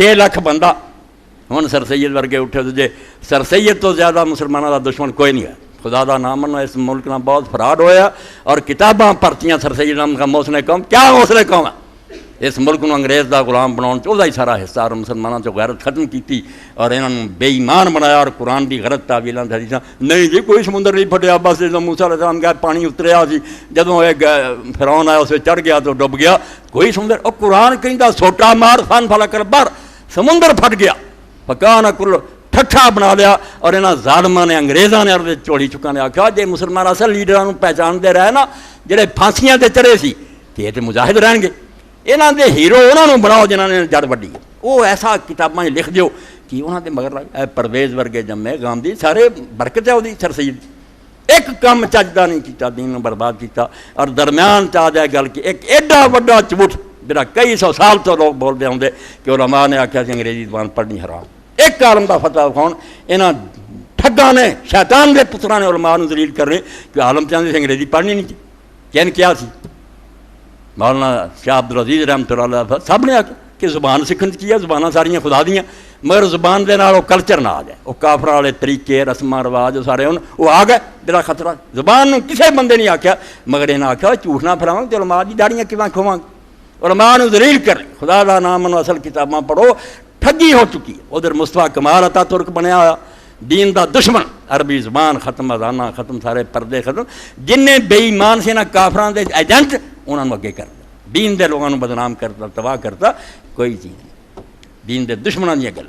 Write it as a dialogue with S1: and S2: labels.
S1: 6 ਲੱਖ ਬੰਦਾ ਹੁਣ ਸਰ ਸੈਦ ਵਰਗੇ ਉੱਠੇ ਤੇ ਜੇ ਸਰ ਸੈਦ ਤੋਂ ਜ਼ਿਆਦਾ ਮੁਸਲਮਾਨਾਂ ਦਾ ਦੁਸ਼ਮਣ ਕੋਈ ਨਹੀਂ ਹੈ। خدا دا نام منو، اس ملک نہ بہت فراڈ ہویا اور کتاباں پرتیاں سر سید نام کا موسن قوم کیا حوصلے قوم ہے اس ملک نو انگریز دا غلام بناؤ چاہتا ہی سارا حصہ اور مسلمانوں سے غیرت ختم کیتی اور انہوں نے بے ایمان بنایا اور قرآن دی غلط تعویلاں حدیثاں نہیں جی کوئی سمندر نہیں پھٹیا بس موسیٰ علیہ السلام گیا پانی اتریا سی جدوں فرعون آیا اسے چڑھ گیا تو ڈب گیا کوئی سمندر اور قرآن کہندا سوٹا مار فن فلک البحر سمندر پھٹ گیا فکان کل ٹھٹھا بنا لیا اور انہاں ظالماں نے انگریزاں نے عرض چوڑی چکا نے آکھا جے مسلمان اصل لیڈراں پہچان دے رہے نا جڑے پھانسیاں تے چڑھے سی تے یہ تے مجاہد رہن گے انہاں دے ہیرو انہاں نوں بناؤ جنہاں نے جڑ وڈی وہ ایسا کتاباں لکھ دیو کہ انہاں دے مگر لگ پرویز ورگے جمے گاندھی سارے برکت ہے اودی سر سید ایک کم چجدا نہیں کیتا دین نوں برباد کیتا اور درمیان چ آ جائے گل کہ ایک ایڈا وڈا جھوٹ جڑا کئی سو سال تو لوگ بول دے ہوندے کہ علماء نے آکھیا سی انگریزی زبان پڑھنی حرام ایک عالم دا فتویٰ کون انہاں ٹھگاں نے شیطان دے پتراں نے علماء نوں ذلیل کرنے کہ عالم چاہندے انگریزی پڑھنی نہیں تھی کیا سی مولانا شاہ عبدالعزیز رحمۃ اللہ علیہ سب نے آکھیا کہ زبان سکھن کی ہے زباناں ساریاں خدا دیاں مگر زبان دے نال وہ کلچر نہ آ جائے وہ کافراں والے طریقے رسماں رواج سارے وہ آ گئے جڑا خطرہ زبان نوں کسے بندے نہیں آکھیا مگر انہاں آکھیا جھوٹ نہ پھیلاواں تے علماء دی داڑیاں کیواں کھواں علماء نوں ذلیل کریں خدا دا نام منو اصل کتاباں پڑھو ٹھگی ہو چکی ہے ادھر مصطفیٰ کمال عطا ترک بنیا ہوا دین دا دشمن عربی زبان ختم اذانہ ختم سارے پردے ختم جن نے بے ایمان سے نہ کافراں دے ایجنٹ انہاں نوں اگے کرتا دین دے لوگاں نوں بدنام کرتا تباہ کرتا کوئی چیز نہیں دین دے دشمناں دی گل